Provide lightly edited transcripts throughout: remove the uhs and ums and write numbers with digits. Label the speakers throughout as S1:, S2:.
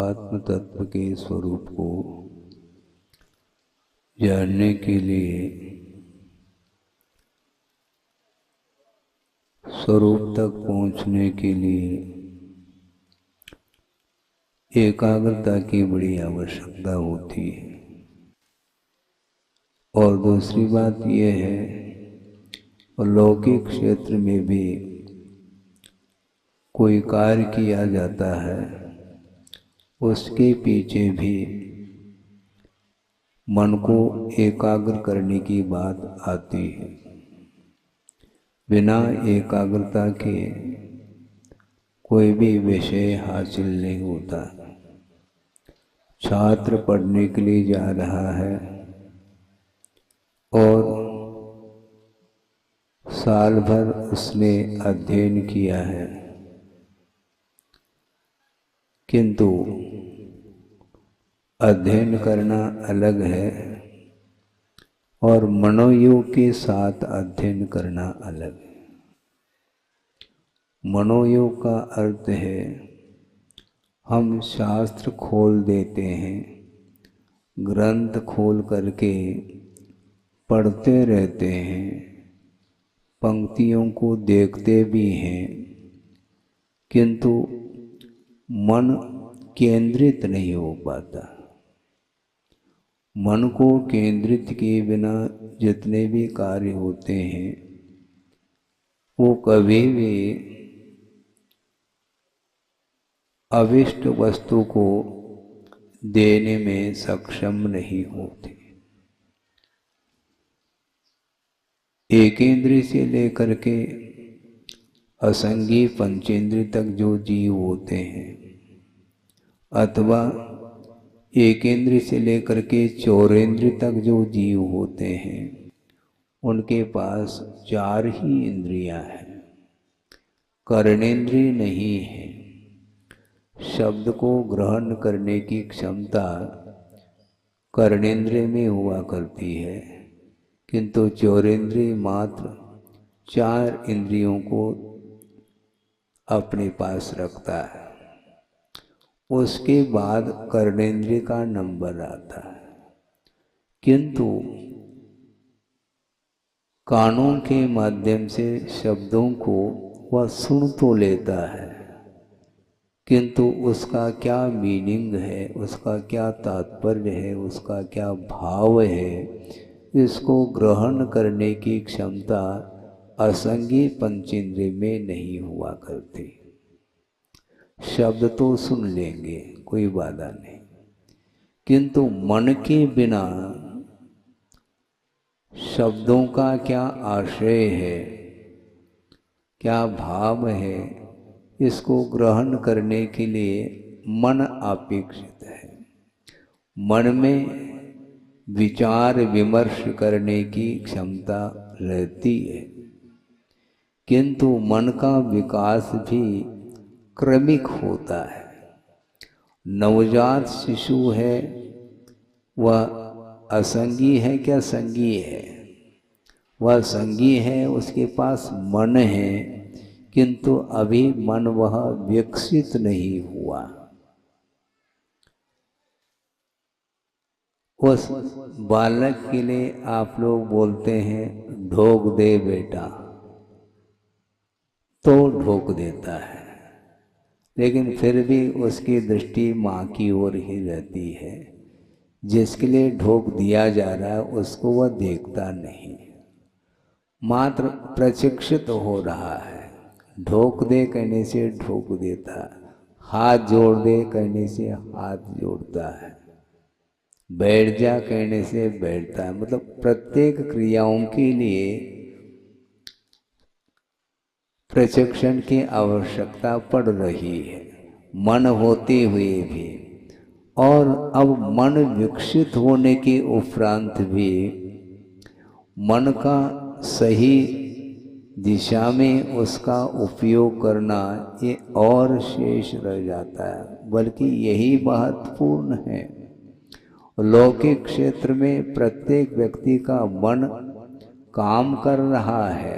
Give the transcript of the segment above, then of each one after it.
S1: आत्म तत्व के स्वरूप को जानने के लिए स्वरूप तक पहुंचने के लिए एकाग्रता की बड़ी आवश्यकता होती है। और दूसरी बात यह है, लौकिक क्षेत्र में भी कोई कार्य किया जाता है, उसके पीछे भी मन को एकाग्र करने की बात आती है। बिना एकाग्रता के कोई भी विषय हासिल नहीं होता। छात्र पढ़ने के लिए जा रहा है और साल भर उसने अध्ययन किया है, किंतु अध्ययन करना अलग है और मनोयोग के साथ अध्ययन करना अलग है। मनोयोग का अर्थ है, हम शास्त्र खोल देते हैं, ग्रंथ खोल करके पढ़ते रहते हैं, पंक्तियों को देखते भी हैं, किंतु मन केंद्रित नहीं हो पाता। मन को केंद्रित किए बिना जितने भी कार्य होते हैं वो कभी भी अविष्ट वस्तु को देने में सक्षम नहीं होते। एक इंद्रिय से लेकर के असंगी पंचेंद्रिय तक जो जीव होते हैं, अथवा एक इंद्रिय से लेकर के चौरेंद्रिय तक जो जीव होते हैं, उनके पास 4 ही इंद्रियां हैं, कर्णेंद्रिय नहीं है। शब्द को ग्रहण करने की क्षमता कर्णेंद्रिय में हुआ करती है, किंतु चौरेंद्रिय मात्र 4 इंद्रियों को अपने पास रखता है। उसके बाद कर्णेंद्रिय का नंबर आता है, किंतु कानों के माध्यम से शब्दों को वह सुन तो लेता है, किंतु उसका क्या मीनिंग है, उसका क्या तात्पर्य है, उसका क्या भाव है, इसको ग्रहण करने की क्षमता असंगी पंचेंद्रिय में नहीं हुआ करती। शब्द तो सुन लेंगे, कोई बाधा नहीं, किंतु मन के बिना शब्दों का क्या आशय है, क्या भाव है, इसको ग्रहण करने के लिए मन अपेक्षित है। मन में विचार विमर्श करने की क्षमता रहती है, किंतु मन का विकास भी क्रमिक होता है। नवजात शिशु है, वह असंगी है क्या संगी है? वह संगी है, उसके पास मन है, किंतु अभी मन वह विकसित नहीं हुआ। उस बालक के लिए आप लोग बोलते हैं ढोक दे बेटा, तो ढोक देता है, लेकिन फिर भी उसकी दृष्टि माँ की ओर ही रहती है। जिसके लिए ढोक दिया जा रहा है उसको वह देखता नहीं, मात्र प्रशिक्षित हो रहा है। ढोक दे कहने से ढोक देता, हाथ जोड़ दे कहने से हाथ जोड़ता है, बैठ जा कहने से बैठता है। मतलब प्रत्येक क्रियाओं के लिए प्रशिक्षण की आवश्यकता पड़ रही है, मन होते हुए भी। और अब मन विकसित होने के उपरांत भी मन का सही दिशा में उसका उपयोग करना ये और शेष रह जाता है, बल्कि यही महत्वपूर्ण है। लौकिक क्षेत्र में प्रत्येक व्यक्ति का मन काम कर रहा है।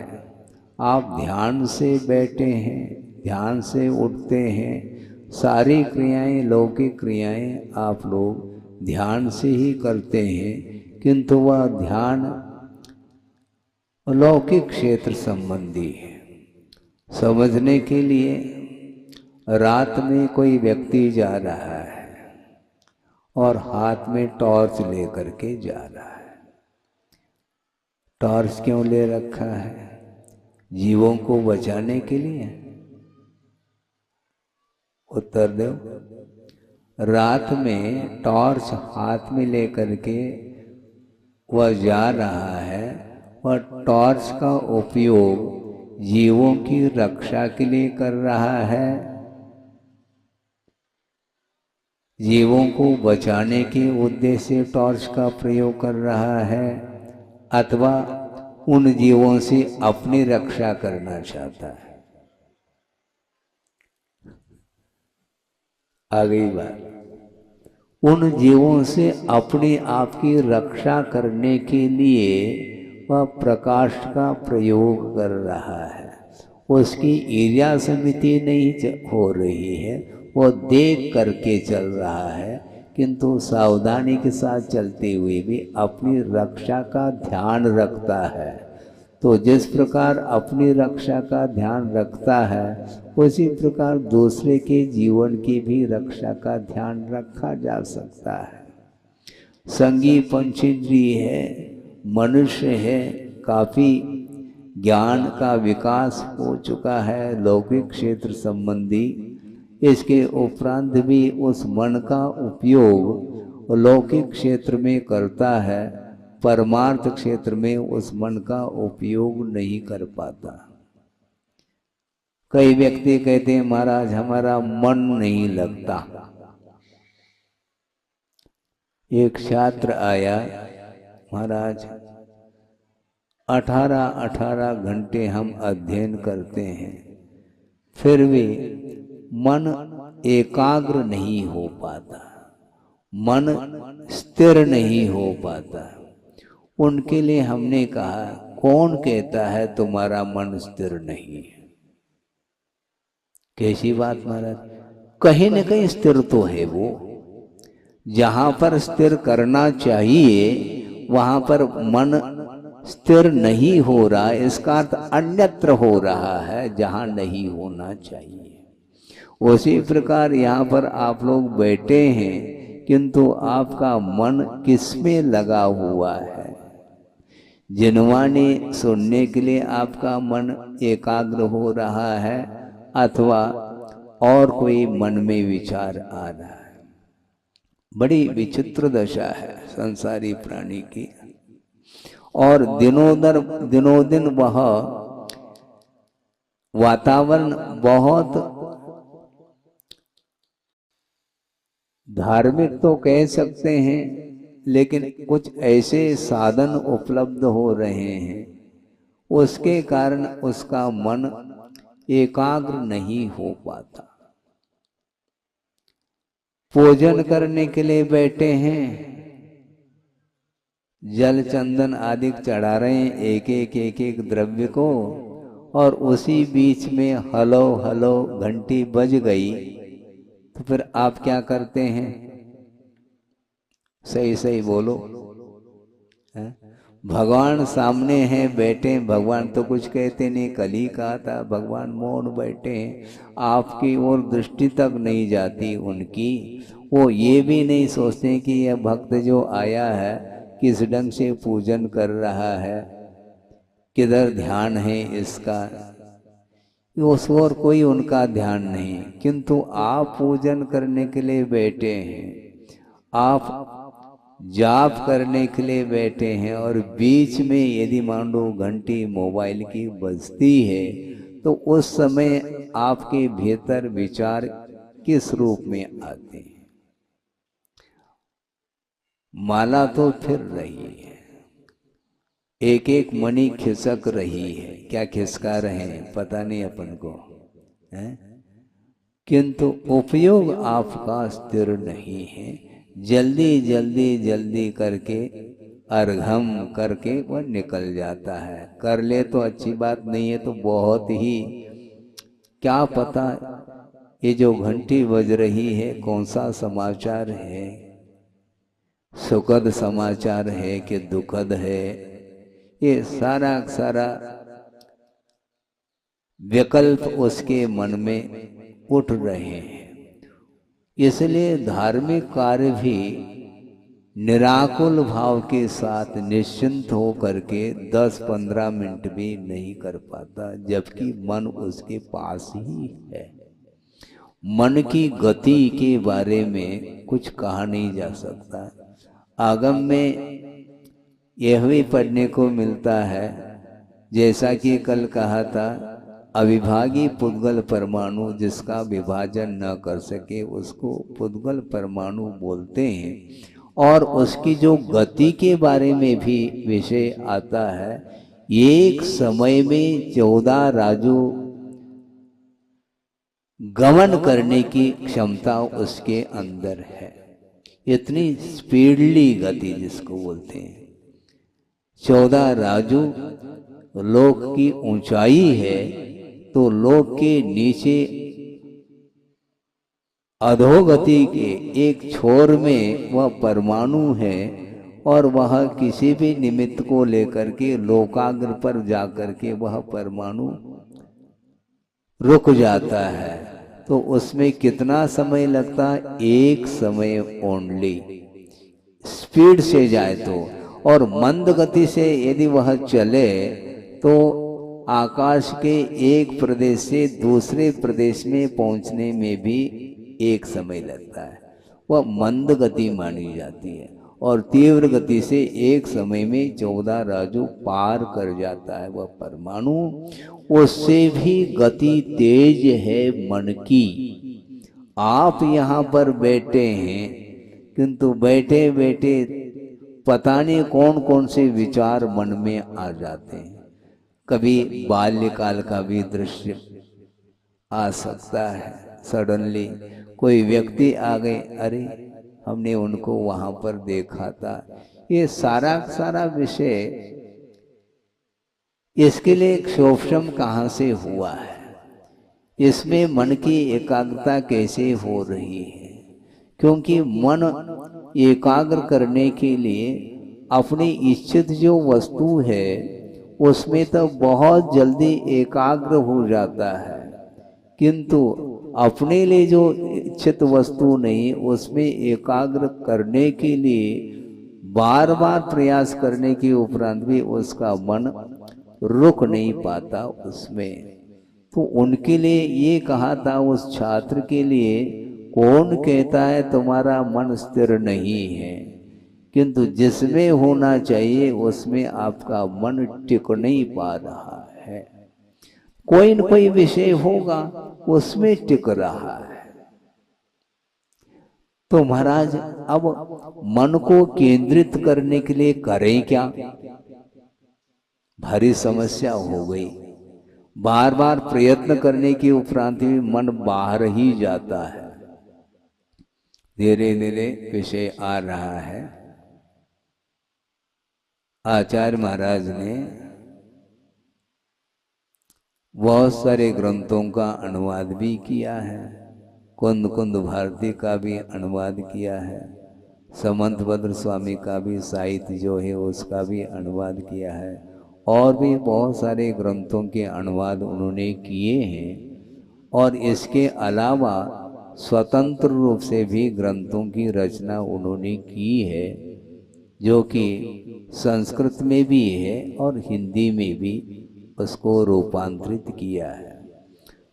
S1: आप ध्यान से बैठे हैं, ध्यान से उठते हैं, सारी क्रियाएं, लौकिक क्रियाएं आप लोग ध्यान से ही करते हैं, किंतु वह ध्यान लौकिक क्षेत्र संबंधी है। समझने के लिए रात में कोई व्यक्ति जा रहा है और हाथ में टॉर्च लेकर के जा रहा है। टॉर्च क्यों ले रखा है? जीवों को बचाने के लिए? उत्तर दो। रात में टॉर्च हाथ में लेकर के वह जा रहा है और टॉर्च का उपयोग जीवों की रक्षा के लिए कर रहा है, जीवों को बचाने के उद्देश्य से टॉर्च का प्रयोग कर रहा है, अथवा उन जीवों से अपनी रक्षा करना चाहता है? आ गई बात। उन जीवों से अपने आप की रक्षा करने के लिए वह प्रकाश का प्रयोग कर रहा है। उसकी ईर्ष्या समिति नहीं हो रही है, वो देख करके चल रहा है, किंतु सावधानी के साथ चलते हुए भी अपनी रक्षा का ध्यान रखता है। तो जिस प्रकार अपनी रक्षा का ध्यान रखता है, उसी प्रकार दूसरे के जीवन की भी रक्षा का ध्यान रखा जा सकता है। संगी पंचेंद्रिय है, मनुष्य है, काफ़ी ज्ञान का विकास हो चुका है लौकिक क्षेत्र संबंधी। इसके उपरांत भी उस मन का उपयोग लौकिक क्षेत्र में करता है, परमार्थ क्षेत्र में उस मन का उपयोग नहीं कर पाता। कई व्यक्ति कहते हैं महाराज हमारा मन नहीं लगता। एक छात्र आया, महाराज 18 घंटे हम अध्ययन करते हैं, फिर भी मन एकाग्र नहीं हो पाता, मन स्थिर नहीं हो पाता। उनके लिए हमने कहा कौन कहता है तुम्हारा मन स्थिर नहीं है? कैसी बात महाराज? कहीं न कहीं स्थिर तो है वो। जहां पर स्थिर करना चाहिए वहां पर मन स्थिर नहीं हो रहा, इसका अर्थ अन्यत्र हो रहा है जहां नहीं होना चाहिए। उसी प्रकार यहाँ पर आप लोग बैठे हैं, किंतु आपका मन किसमें लगा हुआ है? जिनवानी सुनने के लिए आपका मन एकाग्र हो रहा है, अथवा और कोई मन में विचार आ रहा है? बड़ी विचित्र दशा है संसारी प्राणी की। और दिनों दिन वह वातावरण बहुत धार्मिक तो कह सकते हैं, लेकिन कुछ ऐसे साधन उपलब्ध हो रहे हैं, उसके कारण उसका मन एकाग्र नहीं हो पाता। पूजन करने के लिए बैठे हैं, जल चंदन आदि चढ़ा रहे हैं एक एक द्रव्य को, और उसी बीच में हलो हलो घंटी बज गई, तो फिर आप क्या करते हैं? सही सही बोलो। है? भगवान सामने हैं बैठे, भगवान तो कुछ कहते नहीं। कल ही कहा था भगवान मौन बैठे हैं, आपकी ओर दृष्टि तक नहीं जाती उनकी। वो ये भी नहीं सोचते कि यह भक्त जो आया है किस ढंग से पूजन कर रहा है, किधर ध्यान है इसका, उस ओर कोई उनका ध्यान नहीं। किंतु आप पूजन करने के लिए बैठे हैं, आप जाप करने के लिए बैठे हैं, और बीच में यदि मान लो घंटी मोबाइल की बजती है, तो उस समय आपके भीतर विचार किस रूप में आते हैं? माला तो फिर रही है, एक एक मणि खिसक रही है। क्या खिसका रहे हैं पता नहीं अपन को है, किंतु उपयोग आपका स्थिर नहीं है। जल्दी करके अर्घम करके वह निकल जाता है। कर ले तो अच्छी बात नहीं है, तो बहुत ही क्या पता ये जो घंटी बज रही है कौन सा समाचार है, सुखद समाचार है कि दुखद है, ये सारा सारा विकल्प उसके मन में उठ रहे हैं। इसलिए धार्मिक कार्य भी निराकुल भाव के साथ निश्चिंत हो करके 10-15 मिनट भी नहीं कर पाता, जबकि मन उसके पास ही है। मन की गति के बारे में कुछ कहा नहीं जा सकता। आगम में यह भी पढ़ने को मिलता है, जैसा कि कल कहा था, अविभागी पुद्गल परमाणु जिसका विभाजन न कर सके उसको पुद्गल परमाणु बोलते हैं। और उसकी जो गति के बारे में भी विषय आता है, एक समय में 14 राजू गमन करने की क्षमता उसके अंदर है। इतनी स्पीडली गति जिसको बोलते हैं। 14 राजू लोक की ऊंचाई है, तो लोक के नीचे अधोगति के एक छोर में वह परमाणु है, और वह किसी भी निमित्त को लेकर के लोकाग्र पर जाकर के वह परमाणु रुक जाता है। तो उसमें कितना समय लगता है? एक समय ओनली, स्पीड से जाए तो। और मंद गति से यदि वह चले तो आकाश के एक प्रदेश से दूसरे प्रदेश में पहुंचने में भी एक समय लगता है। वह मंद गति मानी जाती है। और तीव्र गति से एक समय में 14 राजू पार कर जाता है वह परमाणु। उससे भी गति तेज है मन की। आप यहाँ पर बैठे हैं, किंतु बैठे बैठे पता नहीं कौन कौन से विचार मन में आ जाते हैं। कभी बाल्यकाल का भी दृश्य आ सकता है। सडनली कोई व्यक्ति आ गए, अरे हमने उनको वहां पर देखा था। ये सारा सारा विषय, इसके लिए क्षोभम कहाँ से हुआ है, इसमें मन की एकाग्रता कैसे हो रही है। क्योंकि मन एकाग्र करने के लिए अपनी इच्छित जो वस्तु है उसमें तो बहुत जल्दी एकाग्र हो जाता है, किंतु अपने लिए जो इच्छित वस्तु नहीं उसमें एकाग्र करने के लिए बार बार प्रयास करने के उपरांत भी उसका मन रुक नहीं पाता उसमें। तो उनके लिए ये कहा था उस छात्र के लिए, कौन कहता है तुम्हारा मन स्थिर नहीं है, किंतु जिसमें होना चाहिए उसमें आपका मन टिक नहीं पा रहा है। कोई न कोई विषय होगा उसमें टिक रहा है। तो महाराज अब मन को केंद्रित करने के लिए करें क्या? भारी समस्या हो गई। बार बार प्रयत्न करने के उपरांत भी मन बाहर ही जाता है। धीरे धीरे विषय आ रहा है। आचार्य महाराज ने बहुत सारे ग्रंथों का अनुवाद भी किया है। कुंद कुंद भारती का भी अनुवाद किया है। समंत भद्र स्वामी का भी साहित्य जो है उसका भी अनुवाद किया है। और भी बहुत सारे ग्रंथों के अनुवाद उन्होंने किए हैं। और इसके अलावा स्वतंत्र रूप से भी ग्रंथों की रचना उन्होंने की है, जो कि संस्कृत में भी है और हिंदी में भी उसको रूपांतरित किया है।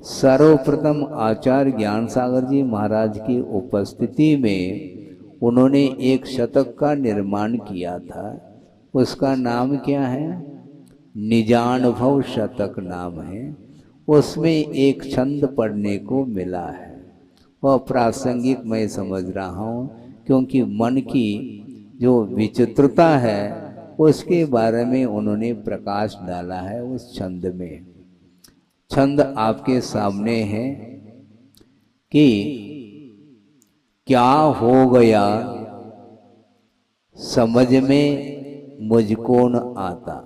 S1: सर्वप्रथम आचार्य ज्ञान सागर जी महाराज की उपस्थिति में उन्होंने एक शतक का निर्माण किया था। उसका नाम क्या है? निजानुभव शतक नाम है। उसमें एक छंद पढ़ने को मिला है। वह प्रासंगिक मैं समझ रहा हूँ, क्योंकि मन की जो विचित्रता है उसके बारे में उन्होंने प्रकाश डाला है उस छंद में। छंद आपके सामने है कि क्या हो गया समझ में मुझको न आता,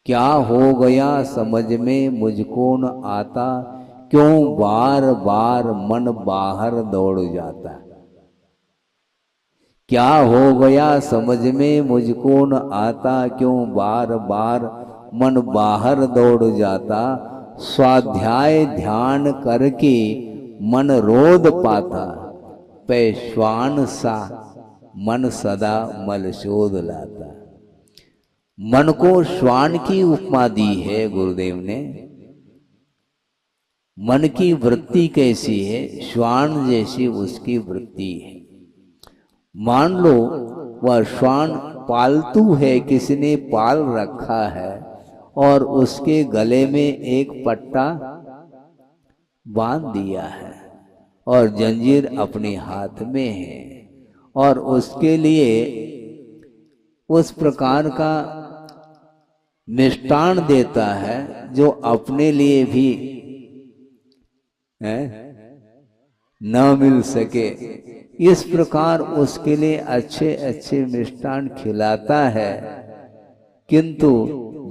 S1: क्या हो गया समझ में मुझको न आता, क्यों बार बार मन बाहर दौड़ जाता। क्या हो गया समझ में मुझको न आता, क्यों बार बार मन बाहर दौड़ जाता। स्वाध्याय ध्यान करके मन रोध पाता, पैश्वान सा मन सदा मल शोध लाता। मन को श्वान की उपमा दी है गुरुदेव ने। मन की वृत्ति कैसी है, श्वान जैसी उसकी वृत्ति है। मान लो वह श्वान पालतू है, किसी ने पाल रखा है और उसके गले में एक पट्टा बांध दिया है और जंजीर अपने हाथ में है और उसके लिए उस प्रकार का मिष्टान देता है जो अपने लिए भी न मिल सके। इस प्रकार उसके लिए अच्छे अच्छे मिष्टान खिलाता है, किंतु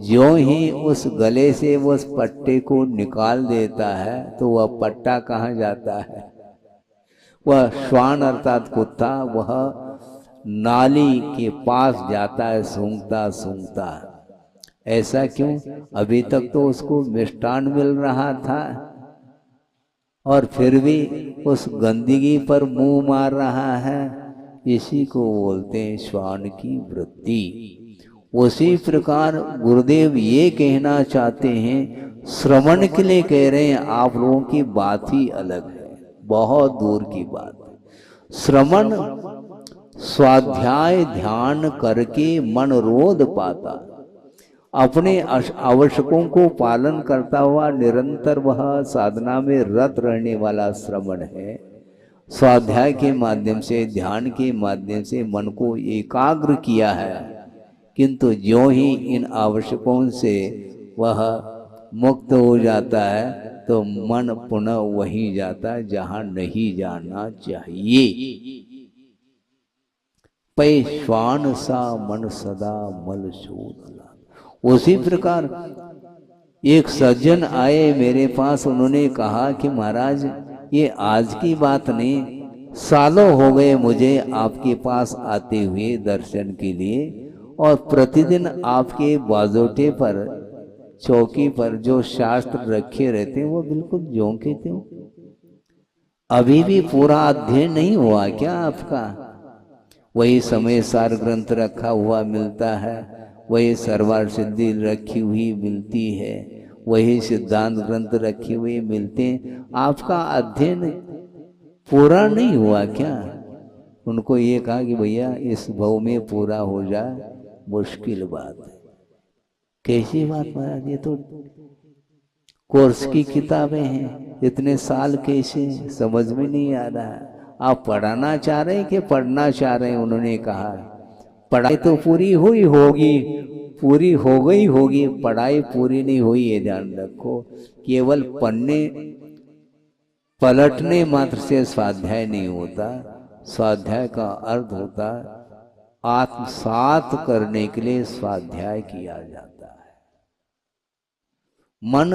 S1: ज्यों ही उस गले से उस पट्टे को निकाल देता है तो वह पट्टा कहाँ जाता है। वह श्वान अर्थात कुत्ता वह नाली के पास जाता है सूंघता सूंघता। ऐसा क्यों? अभी तक तो उसको मिष्टान मिल रहा था और फिर भी उस गंदगी पर मुंह मार रहा है। इसी को बोलते हैं श्वान की वृत्ति। उसी प्रकार गुरुदेव ये कहना चाहते हैं, श्रवण के लिए कह रहे हैं, आप लोगों की बात ही अलग है, बहुत दूर की बात है। श्रवण स्वाध्याय ध्यान करके मन रोध पाता, अपने आवश्यकों को पालन करता हुआ निरंतर वह साधना में रत रहने वाला श्रवण है। स्वाध्याय के माध्यम से ध्यान के माध्यम से मन को एकाग्र किया है, किंतु ज्यों ही इन आवश्यकों से वह मुक्त हो जाता है तो मन पुनः वहीं जाता है जहां नहीं जाना चाहिए। पैश्वान सा मन सदा मल शोध। उसी प्रकार एक सज्जन आए मेरे पास, उन्होंने कहा कि महाराज ये आज की बात नहीं, सालों हो गए मुझे आपके पास आते हुए दर्शन के लिए, और प्रतिदिन आपके बाजोटे पर चौकी पर जो शास्त्र रखे रहते हैं वो बिल्कुल ज्यों के त्यों। अभी भी पूरा अध्ययन नहीं हुआ क्या आपका? वही समय सार ग्रंथ रखा हुआ मिलता है, वही सर्वार सिद्धि रखी हुई मिलती है, वही सिद्धांत ग्रंथ रखे हुए मिलते हैं। आपका अध्ययन पूरा नहीं हुआ क्या? उनको ये कहा कि भैया इस भव में पूरा हो जाए मुश्किल बात है। कैसी बात महाराज, ये तो कोर्स की किताबें हैं, इतने साल कैसे समझ में नहीं आ रहा है। आप पढ़ाना चाह रहे हैं कि पढ़ना चाह रहे हैं? उन्होंने कहा पढ़ाई तो पूरी हुई होगी, पूरी हो गई होगी, पढ़ाई पूरी नहीं हुई है, ध्यान रखो। केवल पढ़ने पलटने मात्र से स्वाध्याय नहीं होता। स्वाध्याय का अर्थ होता आत्मसात करने के लिए स्वाध्याय किया जाता है। मन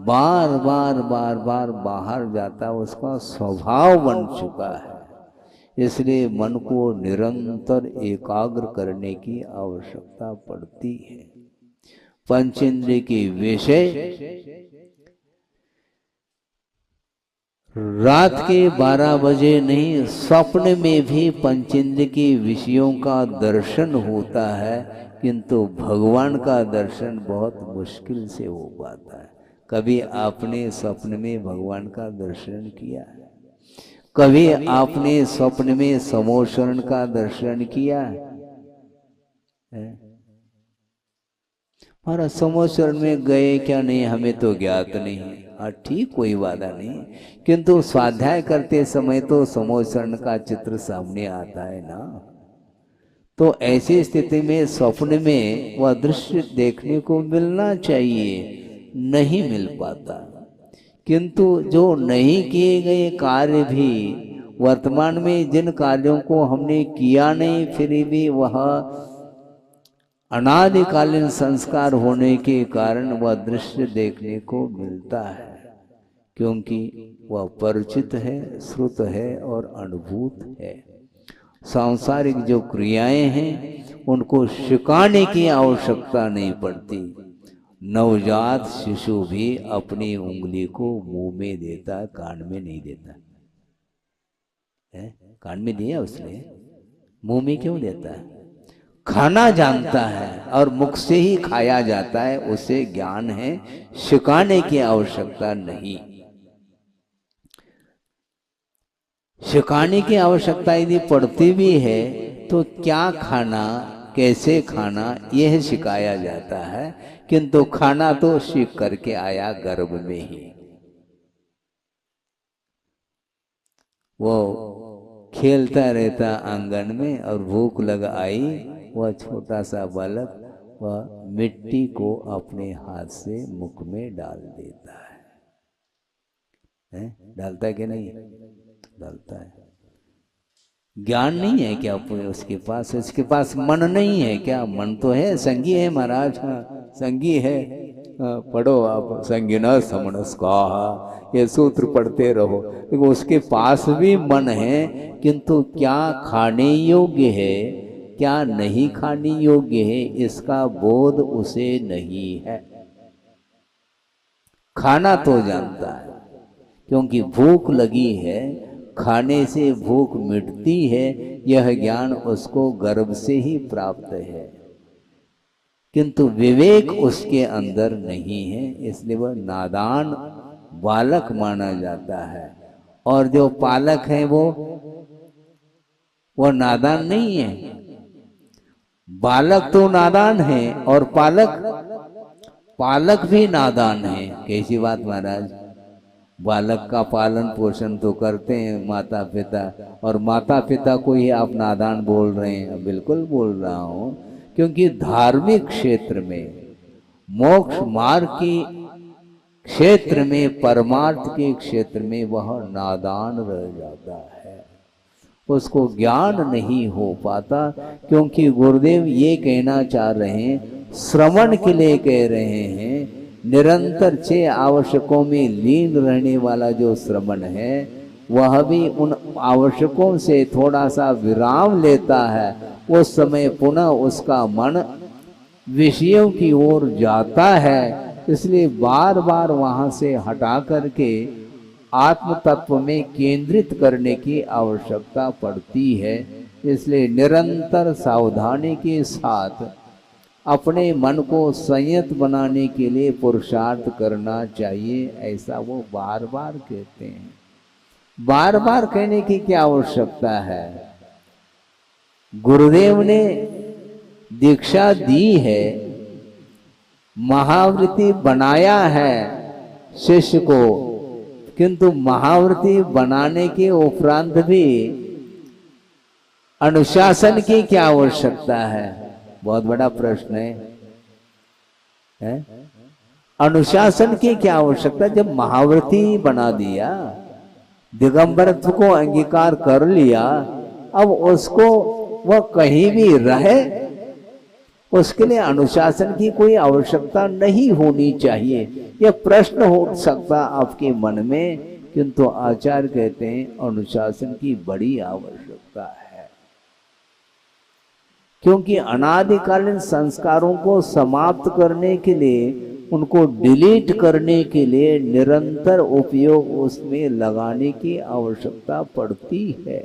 S1: बार बार बार बार बाहर जाता, उसका स्वभाव बन चुका है। इसलिए मन को निरंतर एकाग्र करने की आवश्यकता पड़ती है। पंचेंद्रिय के विषय रात के 12 बजे नहीं, स्वप्न में भी पंचेंद्रिय के विषयों का दर्शन होता है, किंतु भगवान का दर्शन बहुत मुश्किल से हो पाता है। कभी आपने स्वप्न में भगवान का दर्शन किया है? कभी आपने स्वप्न में समोशरण का दर्शन किया है? हमारा समोशरण में गए क्या नहीं हमें तो ज्ञात नहीं। हाँ ठीक, कोई वादा नहीं, किंतु स्वाध्याय करते समय तो समोशरण का चित्र सामने आता है ना। तो ऐसी स्थिति में स्वप्न में वह दृश्य देखने को मिलना चाहिए, नहीं मिल पाता। किंतु जो नहीं किए गए कार्य भी वर्तमान में जिन कार्यों को हमने किया नहीं, फिर भी वह अनादिकालीन संस्कार होने के कारण वह दृश्य देखने को मिलता है। क्योंकि वह परिचित है, श्रुत है और अनुभूत है। सांसारिक जो क्रियाएं हैं उनको सिखाने की आवश्यकता नहीं पड़ती। नवजात शिशु भी अपनी उंगली को मुंह में देता है, कान में नहीं देता है। कान में दिया उसने, मुंह में क्यों देता है? खाना जानता है और मुख से ही खाया जाता है, उसे ज्ञान है, सिखाने की आवश्यकता नहीं। सिखाने की आवश्यकता यदि पड़ती भी है तो क्या खाना, कैसे खाना, यह सिखाया जाता है, किंतु खाना तो सीख करके आया गर्भ में ही। वो खेलता रहता आंगन में और भूख लग आई, वह छोटा सा बालक वह मिट्टी को अपने हाथ से मुख में डाल देता है? डालता है कि नहीं? डालता है। ज्ञान नहीं है क्या उसके पास? उसके पास मन नहीं है क्या? मन तो है, संगी है महाराज। हाँ, संगी है। पढ़ो आप, संगी न समणस का, ये सूत्र पढ़ते रहो। देखो उसके पास भी मन है, किंतु क्या खाने योग्य है, क्या नहीं खाने योग्य है, इसका बोध उसे नहीं है। खाना तो जानता है, क्योंकि भूख लगी है, खाने से भूख मिटती है, यह ज्ञान उसको गर्भ से ही प्राप्त है, किंतु विवेक उसके अंदर नहीं है, इसलिए वह नादान बालक माना जाता है। और जो पालक है वो नादान नहीं है। बालक तो नादान है और पालक भी नादान है। कैसी बात महाराज? बालक का पालन पोषण तो करते हैं माता पिता, और माता पिता को ही आप नादान बोल रहे हैं? बिल्कुल बोल रहा हूं, क्योंकि धार्मिक क्षेत्र में, मोक्ष मार्ग के क्षेत्र में, परमार्थ के क्षेत्र में वह नादान रह जाता है, उसको ज्ञान नहीं हो पाता। क्योंकि गुरुदेव ये कहना चाह रहे हैं, श्रवण के लिए कह रहे हैं, निरंतर 6 आवश्यकों में लीन रहने वाला जो श्रवण है, वह भी उन आवश्यकों से थोड़ा सा विराम लेता है, उस समय पुनः उसका मन विषयों की ओर जाता है। इसलिए बार बार वहां से हटा करके आत्म तत्व में केंद्रित करने की आवश्यकता पड़ती है। इसलिए निरंतर सावधानी के साथ अपने मन को संयत बनाने के लिए पुरुषार्थ करना चाहिए, ऐसा वो बार बार कहते हैं। बार बार कहने की क्या आवश्यकता है? गुरुदेव ने दीक्षा दी है, महावृत्ति बनाया है शिष्य को, किंतु महावृत्ति बनाने के उपरांत भी अनुशासन की क्या आवश्यकता है? बहुत बड़ा प्रश्न है? अनुशासन की क्या आवश्यकता? जब महावृत्ति बना दिया, दिगंबरत्व को अंगीकार कर लिया, अब उसको वह कहीं भी रहे, उसके लिए अनुशासन की कोई आवश्यकता नहीं होनी चाहिए। यह प्रश्न हो सकता आपके मन में, किंतु आचार्य कहते हैं अनुशासन की बड़ी आवश्यकता है। क्योंकि अनादिकालीन संस्कारों को समाप्त करने के लिए, उनको डिलीट करने के लिए निरंतर उपयोग उसमें लगाने की आवश्यकता पड़ती है।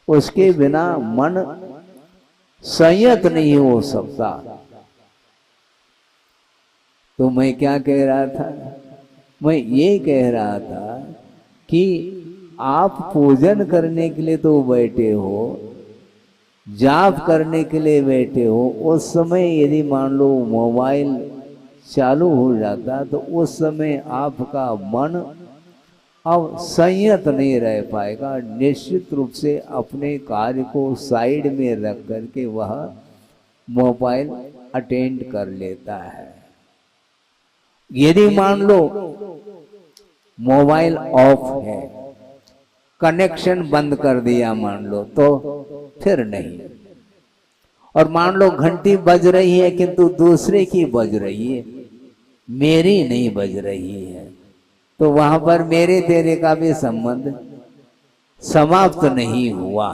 S1: उसके बिना मन संयत नहीं हो सकता। तो मैं क्या कह रहा था? मैं ये कह रहा था कि आप पूजन करने के लिए तो बैठे हो, जाप करने के लिए बैठे हो, उस समय यदि मान लो मोबाइल चालू हो जाता तो उस समय आपका मन अब संयत नहीं रह पाएगा। निश्चित रूप से अपने कार्य को साइड में रख करके वह मोबाइल अटेंड कर लेता है। यदि मान लो मोबाइल ऑफ है, कनेक्शन बंद कर दिया मान लो, तो फिर नहीं। और मान लो घंटी बज रही है, किंतु दूसरे की बज रही है, मेरी नहीं बज रही है, तो वहां पर मेरे तेरे का भी संबंध समाप्त नहीं हुआ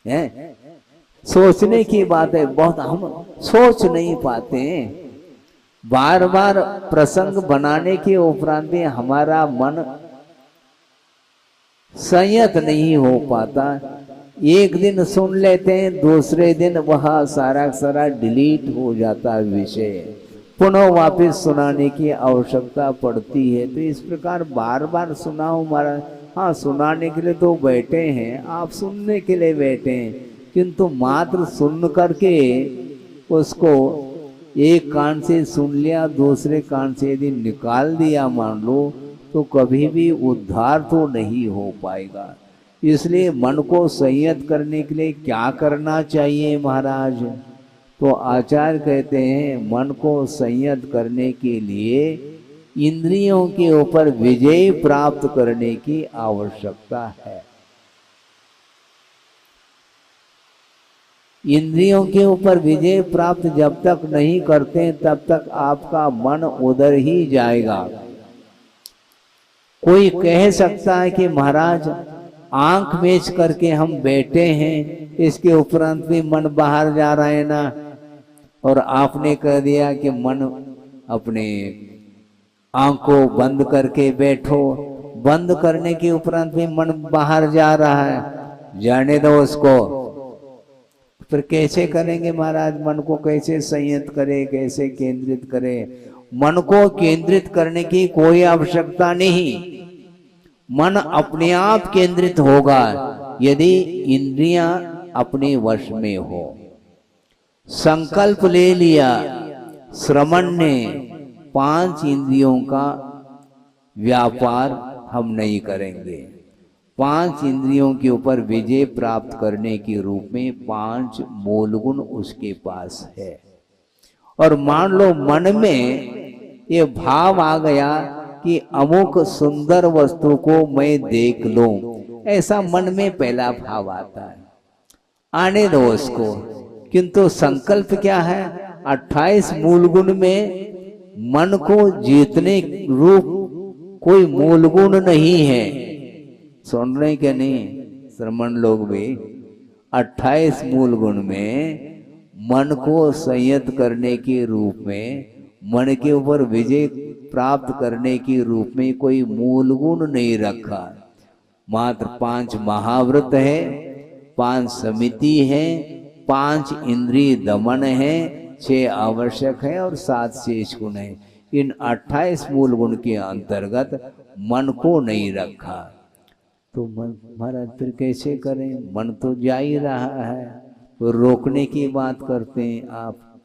S1: है। सोचने की बात है, बहुत हम सोच नहीं पाते हैं। बार बार प्रसंग बनाने के उपरांत भी हमारा मन संयत नहीं हो पाता। एक दिन सुन लेते हैं, दूसरे दिन वह सारा डिलीट हो जाता है विषय, पुनः वापस सुनाने की आवश्यकता पड़ती है। तो इस प्रकार बार बार सुनाओ महाराज। हाँ, सुनाने के लिए तो बैठे हैं, आप सुनने के लिए बैठे हैं, किंतु मात्र सुन करके उसको एक कान से सुन लिया, दूसरे कान से यदि निकाल दिया मान लो, तो कभी भी उद्धार तो नहीं हो पाएगा। इसलिए मन को संयत करने के लिए क्या करना चाहिए महाराज? तो आचार्य कहते हैं मन को संयत करने के लिए इंद्रियों के ऊपर विजय प्राप्त करने की आवश्यकता है। इंद्रियों के ऊपर विजय प्राप्त जब तक नहीं करते तब तक आपका मन उधर ही जाएगा। कोई कह सकता है कि महाराज आंख बेच करके हम बैठे हैं, इसके उपरांत भी मन बाहर जा रहा है ना, और आपने कह दिया कि मन अपने आंख को बंद करके बैठो, बंद करने के उपरांत भी मन बाहर जा रहा है, जाने दो उसको। फिर कैसे करेंगे महाराज? मन को कैसे संयत करे, कैसे केंद्रित करे? मन को केंद्रित करने की कोई आवश्यकता नहीं, मन अपने आप केंद्रित होगा यदि इंद्रियां अपने वश में हो। संकल्प ले लिया श्रमण ने, 5 इंद्रियों का व्यापार हम नहीं करेंगे। 5 इंद्रियों के ऊपर विजय प्राप्त करने के रूप में 5 मूल गुण उसके पास है। और मान लो मन में ये भाव आ गया कि अमुक सुंदर वस्तु को मैं देख लूं, ऐसा मन में पहला भाव आता है, आने दो उसको। किंतु संकल्प क्या है? 28 मूल गुण में मन को जीतने रूप कोई मूल गुण नहीं है। सुन रहे क्या नहीं श्रमण लोग भी? 28 मूल गुण में मन को संयत करने के रूप में, मन के ऊपर विजय प्राप्त करने के रूप में कोई मूल गुण नहीं रखा। मात्र 5 महाव्रत है, 5 समिति है, 5 इंद्रिय दमन है, 6 आवश्यक है और 7 शेष गुण है। इन 28 मूल गुण के अंतर्गत मन को नहीं रखा। तो मन महाराज फिर कैसे करें? मन तो जा ही रहा है, तो रोकने की बात करते हैं आप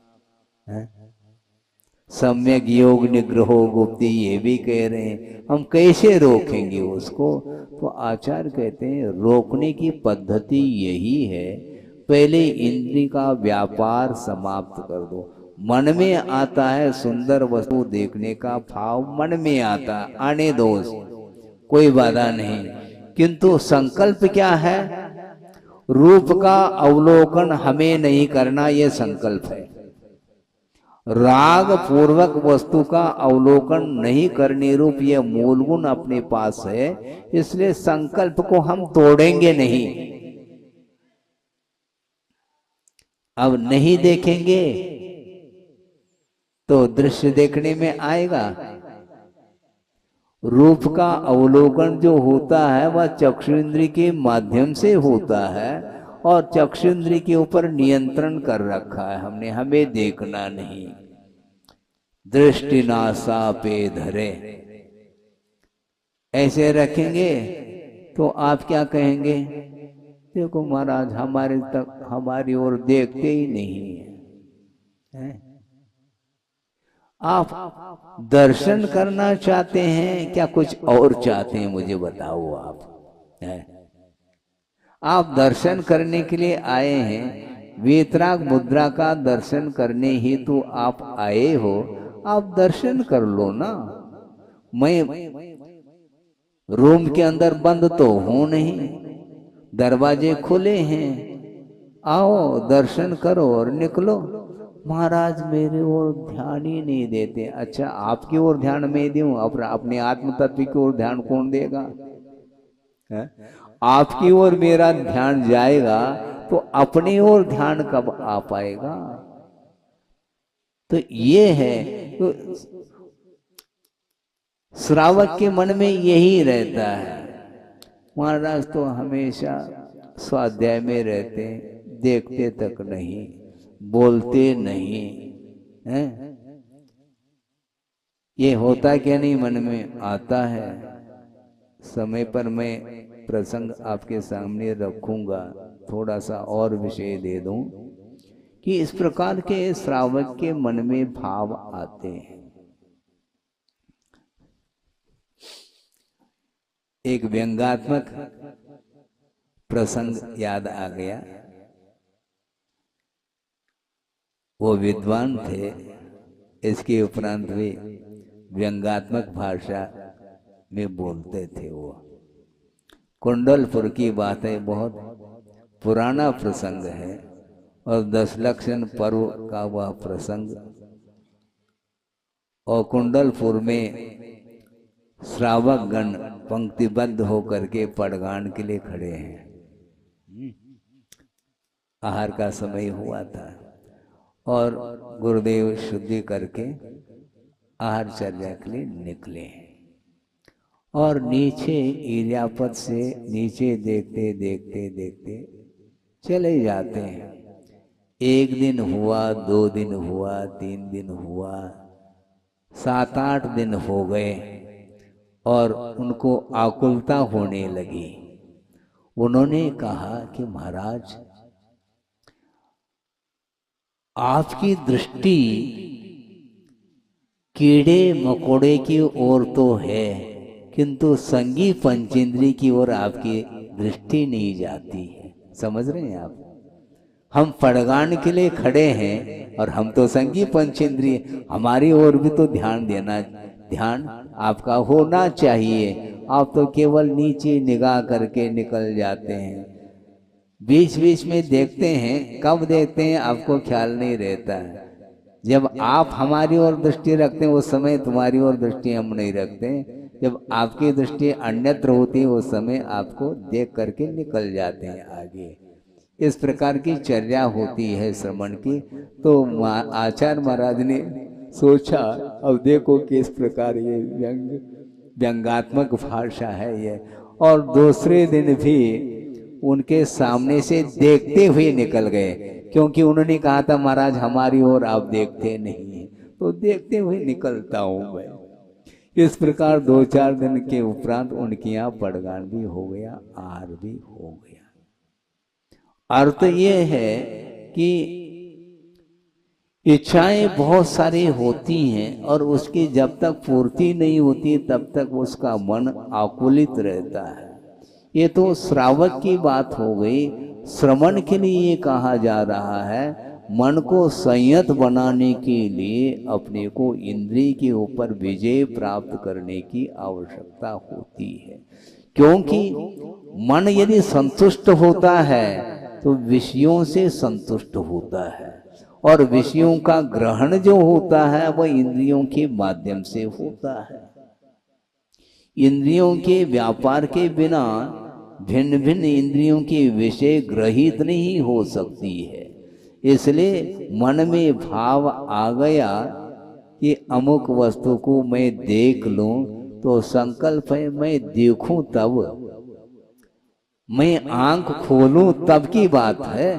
S1: हैं? सम्यक योग निग्रहो गुप्ति ये भी कह रहे हैं, हम कैसे रोकेंगे उसको? तो आचार्य कहते हैं रोकने की पद्धति यही है, पहले इंद्रिय का व्यापार समाप्त कर दो। मन में आता है सुंदर वस्तु देखने का भाव, मन में आता है, आने दो, कोई बाधा नहीं। किंतु संकल्प क्या है? रूप का अवलोकन हमें नहीं करना, यह संकल्प है। राग पूर्वक वस्तु का अवलोकन नहीं करने रूप यह मूल गुण अपने पास है, इसलिए संकल्प को हम तोड़ेंगे नहीं। अब नहीं देखेंगे तो दृश्य देखने में आएगा। रूप का अवलोकन जो होता है वह चक्षुन्द्रिय के माध्यम से होता है, और चक्षुन्द्रिय के ऊपर नियंत्रण कर रखा है हमने, हमें देखना नहीं। दृष्टि नासा पे धरे ऐसे रखेंगे तो आप क्या कहेंगे? देखो महाराज हमारे तक हमारी ओर देखते ही नहीं है। आप दर्शन करना चाहते हैं क्या कुछ और चाहते हैं? मुझे बताओ आप है? आप दर्शन करने के लिए आए हैं, वीतराग मुद्रा का दर्शन करने हेतु आप आए हो, आप दर्शन कर लो ना। मैं रूम के अंदर बंद तो हूं नहीं, दरवाजे खुले हैं, आओ दर्शन करो और निकलो। महाराज मेरे ओर ध्यान ही नहीं देते। अच्छा, आपकी ओर ध्यान मैं दूं, अपने आत्म तत्व की ओर ध्यान कौन देगा? है? आपकी ओर मेरा ध्यान जाएगा तो अपनी ओर ध्यान कब आ पाएगा? तो ये है, तो श्रावक के मन में यही रहता है। महाराज तो हमेशा स्वाध्याय में रहते, देखते तक नहीं, बोलते नहीं हैं। ये होता क्या नहीं मन में आता है। समय पर मैं प्रसंग आपके सामने रखूंगा, थोड़ा सा और विषय दे दूं कि इस प्रकार के श्रावक के मन में भाव आते हैं। एक व्यंग्यात्मक प्रसंग याद आ गया। वो विद्वान थे, इसके उपरांत वे व्यंग्यात्मक भाषा में बोलते थे। वो कुंडलपुर की बात है, बहुत पुराना प्रसंग है और दशलक्षण पर्व का वह प्रसंग। और कुंडलपुर में श्रावक गण पंक्तिबद्ध होकर के पड़गान के लिए खड़े हैं। आहार का समय हुआ था और गुरुदेव शुद्धि करके आहार चर्या के लिए निकले और नीचे इर्यापत से नीचे देखते देखते देखते चले जाते हैं। एक दिन हुआ, 2 दिन हुआ, 3 दिन हुआ, 7-8 दिन हो गए और उनको आकुलता होने लगी। उन्होंने कहा कि महाराज, आपकी दृष्टि कीड़े मकोड़े की ओर तो है, किंतु संगी पंचेंद्री की ओर आपकी दृष्टि नहीं जाती है। समझ रहे हैं आप? हम पड़गान के लिए खड़े हैं और हम तो संगी पंचेंद्रिय, हमारी ओर भी तो ध्यान देना, ध्यान आपका होना चाहिए। आप तो केवल नीचे निगाह करके निकल जाते हैं, बीच बीच में देखते हैं, कब देखते हैं आपको ख्याल नहीं रहता है। जब आप हमारी ओर दृष्टि रखते हैं उस समय तुम्हारी ओर दृष्टि हम नहीं रखते। जब आपकी दृष्टि अन्यत्र होती है उस समय आपको देख करके निकल जाते हैं आगे। इस प्रकार की चर्या होती है श्रवण की। तो आचार्य महाराज ने सोचा, अब देखो किस प्रकार ये व्यंग्यात्मक भाषा है ये। और दूसरे दिन भी उनके सामने से देखते हुए निकल गए, क्योंकि उन्होंने कहा था महाराज हमारी ओर आप देखते नहीं हैं, तो देखते हुए निकलता हूं मैं। इस प्रकार 2-4 दिन के उपरांत उनके यहाँ पड़गान भी हो गया, आहार भी हो गया। अर्थ ये है कि इच्छाएं बहुत सारी होती हैं और उसकी जब तक पूर्ति नहीं होती तब तक उसका मन आकुलित रहता है। ये तो श्रावक की बात हो गई। श्रवण के लिए ये कहा जा रहा है, मन को संयत बनाने के लिए अपने को इंद्रिय के ऊपर विजय प्राप्त करने की आवश्यकता होती है। क्योंकि मन यदि संतुष्ट होता है तो विषयों से संतुष्ट होता है और विषयों का ग्रहण जो होता है वह इंद्रियों के माध्यम से होता है। इंद्रियों के व्यापार के बिना भिन्न भिन्न इंद्रियों के विषय ग्रहित नहीं हो सकती है। इसलिए मन में भाव आ गया कि अमुक वस्तु को मैं देख लूं, तो संकल्प है मैं देखूं, तब मैं आंख खोलूं तब की बात है।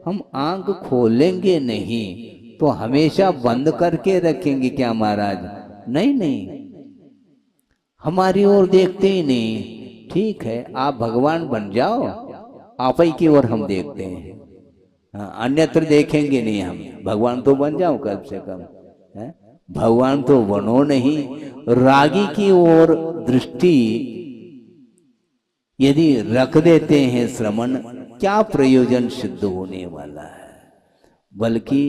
S1: हम आंख खोलेंगे नहीं तो हमेशा बंद करके रखेंगे क्या महाराज? नहीं नहीं, हमारी ओर देखते ही नहीं। ठीक है, आप भगवान बन जाओ, आप ही की ओर हम देखते हैं। हाँ, अन्यत्र देखेंगे नहीं हम। भगवान तो बन जाओ कम से कम है? भगवान तो बनो नहीं। रागी की ओर दृष्टि यदि रख देते हैं श्रवण, क्या प्रयोजन सिद्ध होने वाला है? बल्कि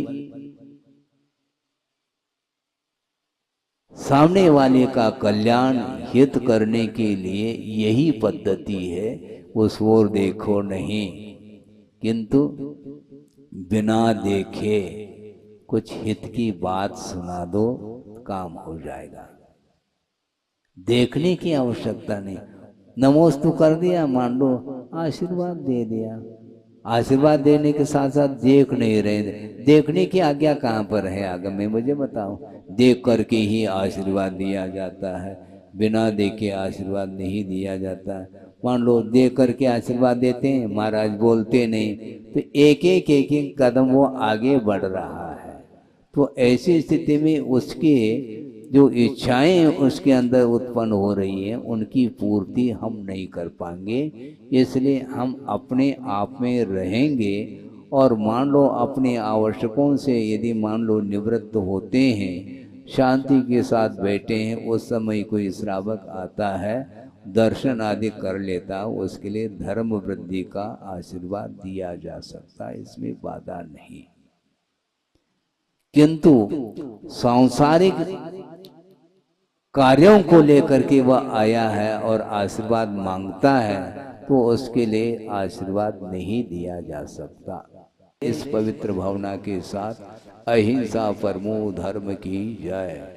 S1: सामने वाले का कल्याण हित करने के लिए यही पद्धति है। उस ओर देखो नहीं, किंतु बिना देखे कुछ हित की बात सुना दो, काम हो जाएगा। देखने की आवश्यकता नहीं। नमोस्तु कर दिया, मान लो आशीर्वाद दे दिया। आशीर्वाद देने के साथ साथ देख नहीं रहे, देखने की आज्ञा कहाँ पर है आगम में, मुझे बताओ। देख करके ही आशीर्वाद दिया जाता है, बिना देखे आशीर्वाद नहीं दिया जाता। मान लो देख करके आशीर्वाद देते हैं, महाराज बोलते नहीं, तो एक एक कदम वो आगे बढ़ रहा है। तो ऐसी स्थिति में उसके जो इच्छाएं उसके अंदर उत्पन्न हो रही हैं, उनकी पूर्ति हम नहीं कर पाएंगे। इसलिए हम अपने आप में रहेंगे और मान लो अपने आवश्यकों से यदि मान लो निवृत्त होते हैं, शांति के साथ बैठे हैं, उस समय कोई श्रावक आता है, दर्शन आदि कर लेता, उसके लिए धर्म वृद्धि का आशीर्वाद दिया जा सकता, इसमें बाधा नहीं। किंतु सांसारिक कार्यों को लेकर के वह आया है और आशीर्वाद मांगता है, तो उसके लिए आशीर्वाद नहीं दिया जा सकता। इस पवित्र भावना के साथ अहिंसा परमो धर्म की जय।